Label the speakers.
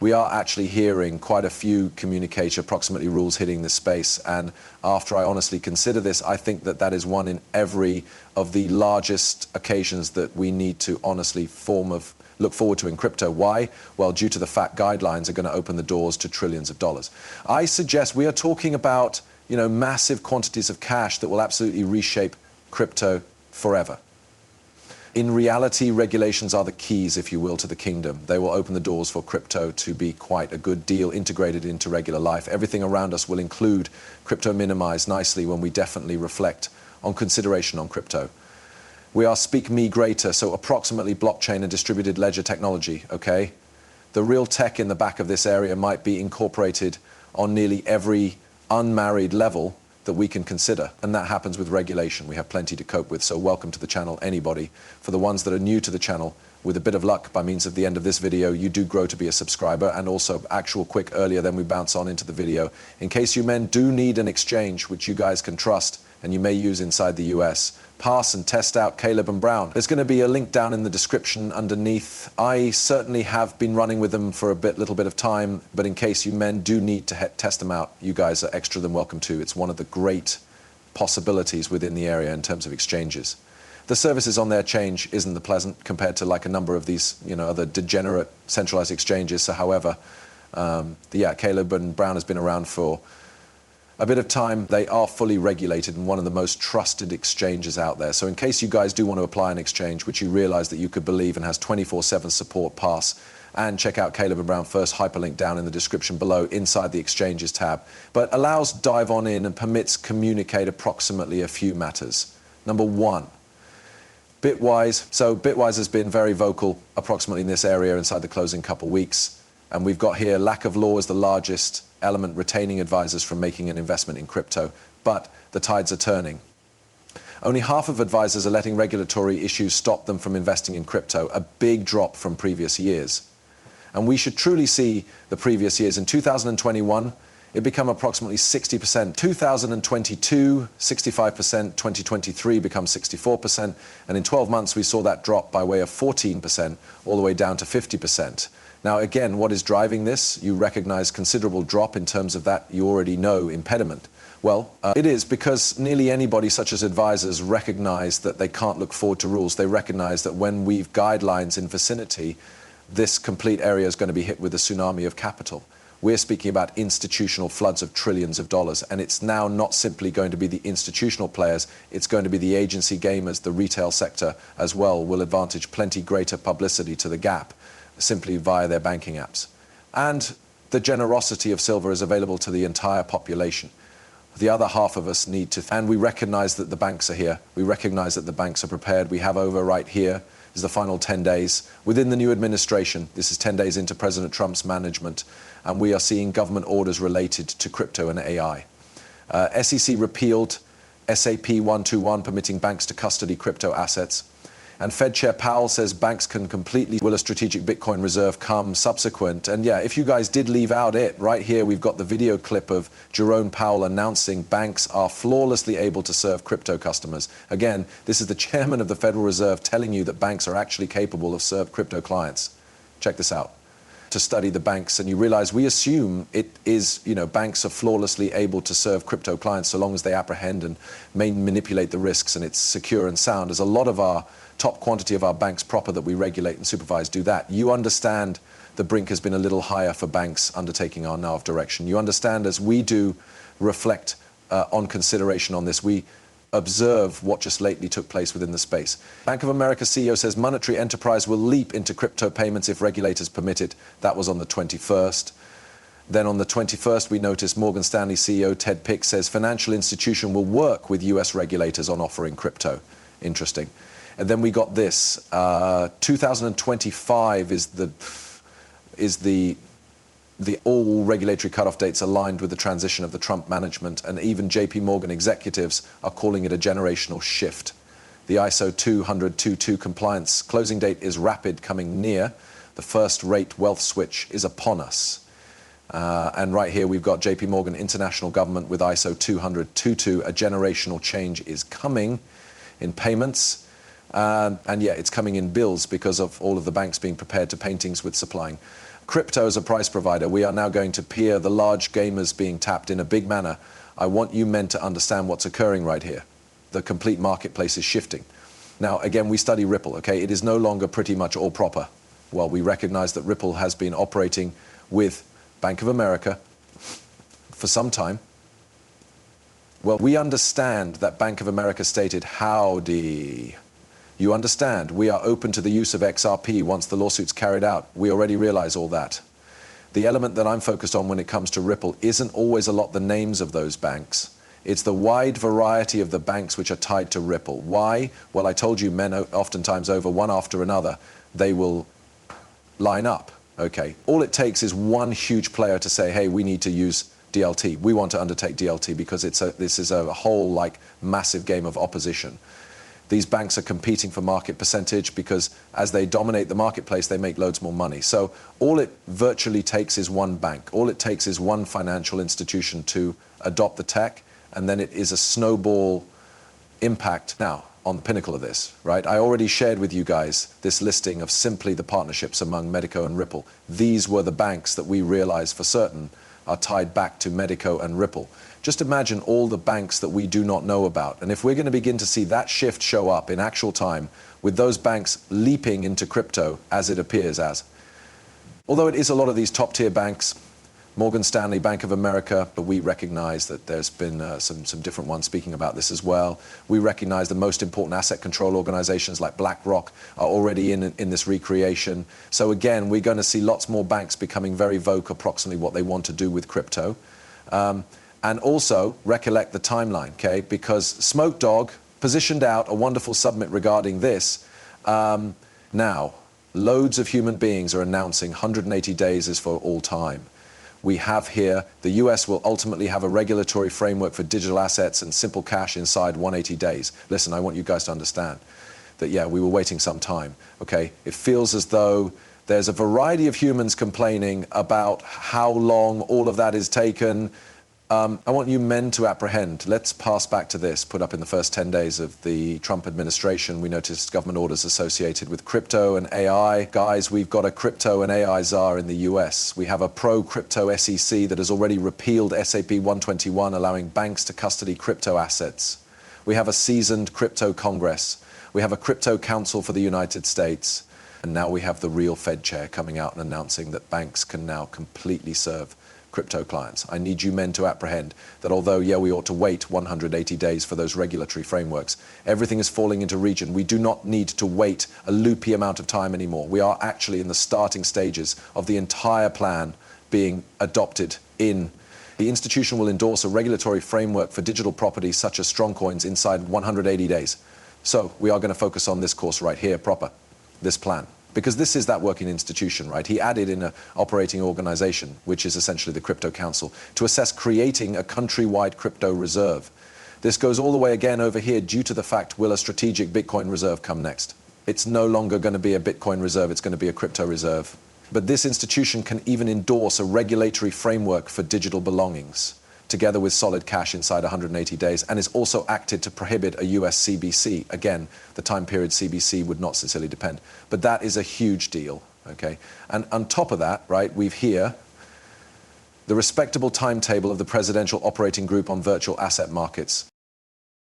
Speaker 1: We are actually hearing quite a few communication approximately rules hitting this space, and after I honestly consider this, I think that that is one in every of the largest occasions that we need to honestly look forward to in crypto. Why? Well, due to the fact guidelines are going to open the doors to trillions of dollars. I suggest we are talking about, massive quantities of cash that will absolutely reshape crypto forever. In reality, regulations are the keys, if you will, to the kingdom. They will open the doors for crypto to be quite a good deal integrated into regular life. Everything around us will include crypto minimized nicely when we definitely reflect on consideration on crypto. We are speak me greater, so approximately blockchain and distributed ledger technology, okay? The real tech in the back of this area might be incorporated on nearly every unmarried level that we can consider, and that happens with regulation. We have plenty to cope with, so welcome to the channel, anybody. For the ones that are new to the channel, with a bit of luck, by means of the end of this video, you do grow to be a subscriber, and also actual quick earlier, then we bounce on into the video. In case you men do need an exchange, which you guys can trust, and you may use inside the US, pass and test out Caleb and Brown. There's going to be a link down in the description underneath. I certainly have been running with them for a little bit of time, but in case you men do need to test them out, you guys are extra than welcome to. It's one of the great possibilities within the area in terms of exchanges. The services on their change isn't the pleasant compared to like a number of these, other degenerate centralized exchanges. So however, Caleb and Brown has been around for a bit of time. They are fully regulated and one of the most trusted exchanges out there. So in case you guys do want to apply an exchange, which you realize that you could believe and has 24/7 support, pass and check out Caleb and Brown first, hyperlink down in the description below inside the exchanges tab, but allows dive on in and permits communicate approximately a few matters. Number one, Bitwise. So Bitwise has been very vocal approximately in this area inside the closing couple weeks. And we've got here, lack of law is the largest element retaining advisors from making an investment in crypto, but the tides are turning. Only half of advisors are letting regulatory issues stop them from investing in crypto, a big drop from previous years. And we should truly see the previous years. In 2021, it became approximately 60%. 2022, 65%. 2023 becomes 64%. And in 12 months, we saw that drop by way of 14%, all the way down to 50%. Now, again, what is driving this? You recognize considerable drop in terms of that you already know impediment. Well, it is because nearly anybody, such as advisors, recognize that they can't look forward to rules. They recognize that when we've guidelines in vicinity, this complete area is going to be hit with a tsunami of capital. We're speaking about institutional floods of trillions of dollars, and it's now not simply going to be the institutional players, it's going to be the agency gamers, the retail sector as well will advantage plenty greater publicity to the gap simply via their banking apps. And the generosity of silver is available to the entire population. The other half of us need to, and we recognize that the banks are here. We recognize that the banks are prepared. We have over right here is the final 10 days within the new administration. This is 10 days into President Trump's management, and we are seeing government orders related to crypto and AI. SEC repealed SAP 121, permitting banks to custody crypto assets. And Fed Chair Powell says banks can completely, will a strategic Bitcoin reserve come subsequent? And yeah, if you guys did leave out it, right here we've got the video clip of Jerome Powell announcing banks are flawlessly able to serve crypto customers. Again, this is the chairman of the Federal Reserve telling you that banks are actually capable of serve crypto clients. Check this out. To study the banks, and you realize we assume it is, banks are flawlessly able to serve crypto clients so long as they apprehend and may manipulate the risks and it's secure and sound. As a lot of our top quantity of our banks proper that we regulate and supervise do that. You understand the brink has been a little higher for banks undertaking our NAV direction. You understand as we do reflect on consideration on this, we observe what just lately took place within the space. Bank of America CEO says monetary enterprise will leap into crypto payments if regulators permit it. That was on the 21st. Then on the 21st, we noticed Morgan Stanley CEO Ted Pick says financial institution will work with US regulators on offering crypto. Interesting. And then we got this, 2025 is the all regulatory cutoff dates aligned with the transition of the Trump management, and even JP Morgan executives are calling it a generational shift. The ISO 20022 compliance closing date is rapid, coming near. The first rate wealth switch is upon us. And right here we've got JP Morgan International Government with ISO 20022, a generational change is coming in payments. And yeah, it's coming in bills because of all of the banks being prepared to paintings with supplying. crypto as a price provider, we are now going to peer the large gamers being tapped in a big manner. I want you men to understand what's occurring right here. The complete marketplace is shifting. Now, again, we study Ripple, okay? It is no longer pretty much all proper. Well, we recognize that Ripple has been operating with Bank of America for some time. Well, we understand that Bank of America stated, howdy. You understand, we are open to the use of XRP once the lawsuit's carried out. We already realize all that. The element that I'm focused on when it comes to Ripple isn't always a lot the names of those banks. It's the wide variety of the banks which are tied to Ripple. Why? Well, I told you, men oftentimes over one after another, they will line up, okay? All it takes is one huge player to say, hey, we need to use DLT. We want to undertake DLT because this is a whole like massive game of opposition. These banks are competing for market percentage because as they dominate the marketplace, they make loads more money. So all it virtually takes is one bank. All it takes is one financial institution to adopt the tech, and then it is a snowball impact. Now, on the pinnacle of this, right? I already shared with you guys this listing of simply the partnerships among Medico and Ripple. These were the banks that we realized for certain are tied back to Medico and Ripple. Just imagine all the banks that we do not know about. And if we're going to begin to see that shift show up in actual time, with those banks leaping into crypto as it appears as. Although it is a lot of these top tier banks, Morgan Stanley, Bank of America, but we recognize that there's been some different ones speaking about this as well. We recognize the most important asset control organizations like BlackRock are already in this recreation. So again, we're going to see lots more banks becoming very vocal approximately what they want to do with crypto. And also recollect the timeline, okay? Because Smoke Dog positioned out a wonderful submit regarding this. Now, loads of human beings are announcing 180 days is for all time. We have here, the US will ultimately have a regulatory framework for digital assets and simple cash inside 180 days. Listen, I want you guys to understand that, yeah, we were waiting some time, okay? It feels as though there's a variety of humans complaining about how long all of that is taken. I want you men to apprehend. Let's pass back to this. Put up in the first 10 days of the Trump administration, we noticed government orders associated with crypto and AI. Guys, we've got a crypto and AI czar in the US. We have a pro-crypto SEC that has already repealed SAP 121, allowing banks to custody crypto assets. We have a seasoned crypto Congress. We have a crypto council for the United States. And now we have the real Fed chair coming out and announcing that banks can now completely serve crypto clients. I need you men to apprehend that although, yeah, we ought to wait 180 days for those regulatory frameworks, everything is falling into region. We do not need to wait a loopy amount of time anymore. We are actually in the starting stages of the entire plan being adopted in. The institution will endorse a regulatory framework for digital properties such as strong coins inside 180 days. So we are going to focus on this course right here proper, this plan. Because this is that working institution, right? He added in an operating organization, which is essentially the Crypto Council, to assess creating a countrywide crypto reserve. This goes all the way again over here due to the fact, will a strategic Bitcoin reserve come next? It's no longer going to be a Bitcoin reserve, it's going to be a crypto reserve. But this institution can even endorse a regulatory framework for digital belongings, together with solid cash inside 180 days, and is also acted to prohibit a US CBC. Again, the time period CBC would not sincerely depend. But that is a huge deal, okay? And on top of that, right, we've here the respectable timetable of the Presidential Operating Group on Virtual Asset Markets.